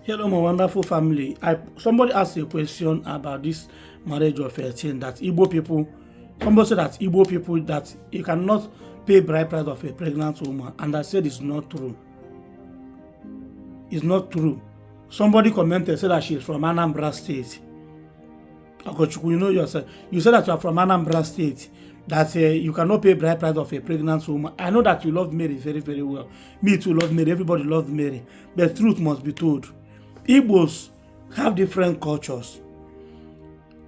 Hello, my wonderful family. Somebody asked a question about this marriage of 13 that Igbo people. Somebody said that Igbo people that you cannot pay bride price of a pregnant woman, and I said it's not true. It's not true. Somebody commented said that she's from Anambra State. You know yourself. You said that you are from Anambra State. That you cannot pay bride price of a pregnant woman. I know that you love Mary very, very well. Me too love Mary. Everybody loves Mary. But truth must be told. Igbos have different cultures.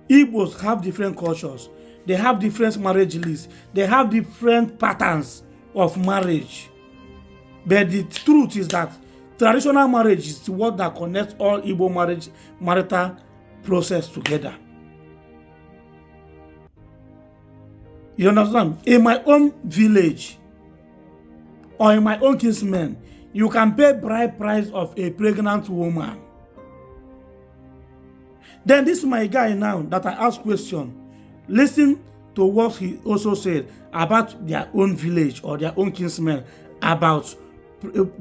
Igbos have different cultures. They have different marriage lists. They have different patterns of marriage. But the truth is that traditional marriage is what that connects all Igbo marital process together. You understand? In my own village or in my own kinsmen, you can pay bride price of a pregnant woman. Then this is my guy now that I ask question. Listen to what he also said about their own village or their own kinsmen about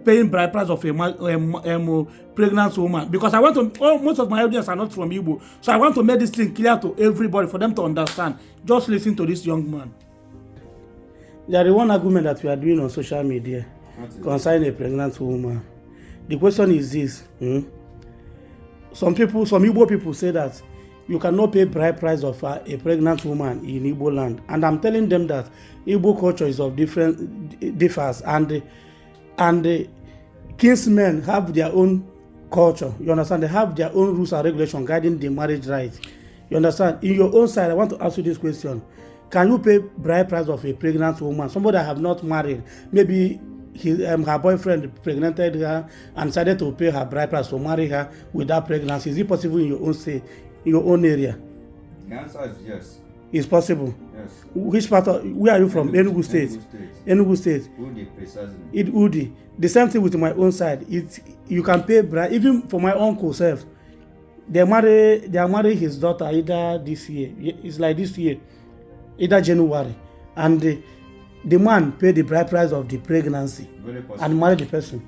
paying bride price of a pregnant woman. Because I want to, most of my audience are not from Igbo, so I want to make this thing clear to everybody for them to understand. Just listen to this young man. There is one argument that we are doing on social media concerning a pregnant woman. The question is this. Some Igbo people say that you cannot pay bride price of a pregnant woman in Igbo land. And I'm telling them that Igbo culture is of differs and the kinsmen have their own culture. You understand? They have their own rules and regulations guiding the marriage right. You understand? In your own side, I want to ask you this question. Can you pay bride price of a pregnant woman? Somebody that have not married, maybe her boyfriend pregnanted her and decided to pay her bride price to marry her without pregnancy. Is it possible in your own state, in your own area? The answer is yes. It's possible. Yes. Which part of, where are you from? Enugu State. Enugu State. Udi, precisely. Udi. The same thing with my own side. You can pay bride, even for my uncle self. They are marrying his daughter either this year. It's like this year, either January, and the man paid the bride price of the pregnancy and married the person.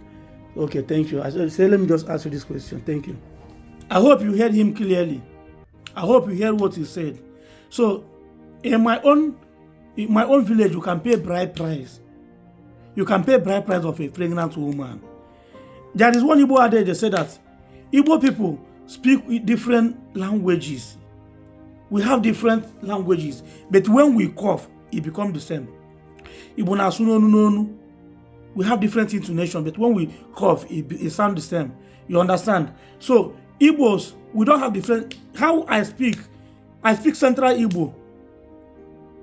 Okay, thank you. I say, let me just ask you this question. Thank you. I hope you heard him clearly. I hope you heard what he said. So, in my own village, you can pay bride price. You can pay bride price of a pregnant woman. There is one Igbo adage, they say that Igbo people speak different languages. We have different languages, but when we cough, it becomes the same. Igbo na sunonu. We have different intonation, but when we cough, it sounds the same. You understand? So Igbos, we don't have different. How I speak Central Igbo.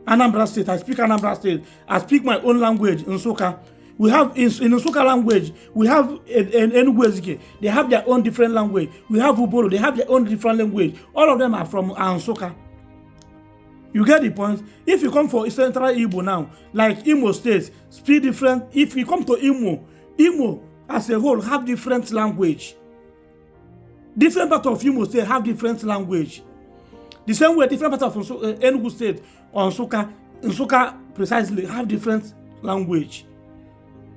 Anambra State, I speak Anambra State. I speak my own language, Nsukka. We have in Nsukka language, we have in Enugu. They have their own different language. We have Uboro, they have their own different language. All of them are from Nsukka. You get the point? If you come for Central Igbo now, like Imo State, speak different. If you come to Imo as a whole have different language. Different part of Imo State have different language. The same way, different part of Enugu State or Nsukka precisely have different language.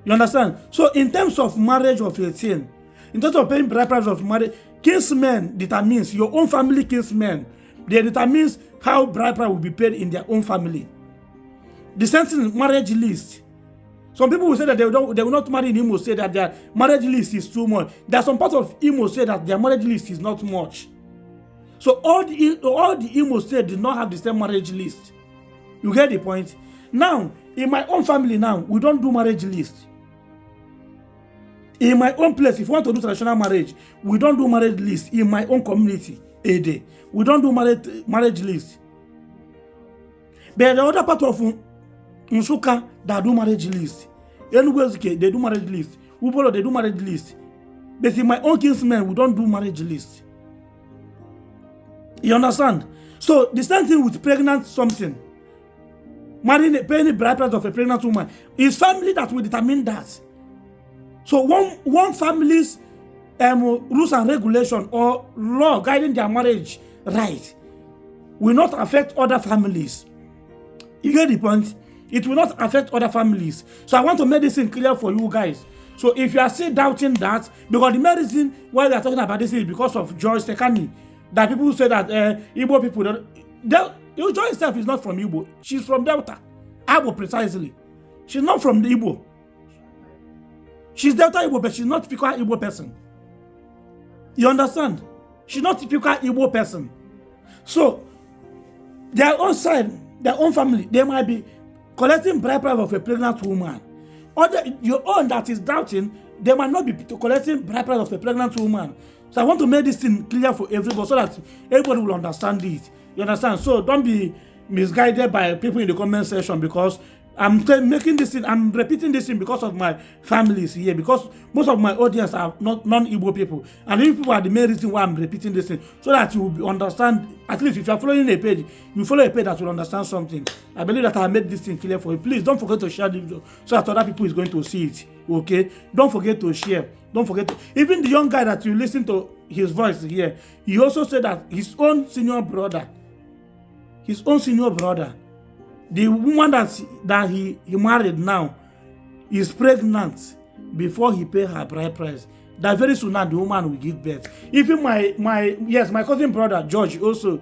You understand? So in terms of marriage of 18, in terms of paying bride price of marriage, kinsmen determines your own family kinsmen. They determines how bride price will be paid in their own family. The same thing, marriage list. Some people will say that they will not marry in Imo State, that their marriage list is too much. There are some parts of Imo State that their marriage list is not much. So all the Imo State did not have the same marriage list. You get the point? Now, in my own family now, we don't do marriage list. In my own place, if you want to do traditional marriage, we don't do marriage list. In my own community, we don't do marriage list. But the other part of Nsukka, they do marriage list. Enugu, they do marriage list. Ubolo, they do marriage list. But in my own kinsmen, we don't do marriage list. You understand? So the same thing with pregnant something. Paying the bride price of a pregnant woman. It's family that will determine that. So one family's rules and regulation or law guiding their marriage right will not affect other families. You get the point? It will not affect other families. So I want to make this thing clear for you guys. So if you are still doubting that, because the main reason why we are talking about this is because of Joyce Tekani, that people say that Igbo people, Joyce herself is not from Igbo. She's from Delta, Igbo precisely. She's not from the Igbo. She's Delta Igbo, but she's not typical Igbo person. You understand? She's not typical Igbo person. So their own side, their own family, they might be collecting bride price of a pregnant woman. Or your own that is doubting, they might not be collecting bride price of a pregnant woman. So I want to make this thing clear for everybody so that everybody will understand it. You understand? So don't be misguided by people in the comment section, because I'm making this thing, I'm repeating this thing because of my families here, because most of my audience are not non-Igbo people. And these people are the main reason why I'm repeating this thing, so that you will understand. At least if you are following a page, you follow a page that will understand something. I believe that I made this thing clear for you. Please don't forget to share the video so that other people is going to see it. Okay? Don't forget to share. Don't forget to, even the young guy that you listen to his voice here, he also said that his own senior brother, the woman that he married now is pregnant before he pay her bride price. That very soon now the woman will give birth. Even my cousin brother George also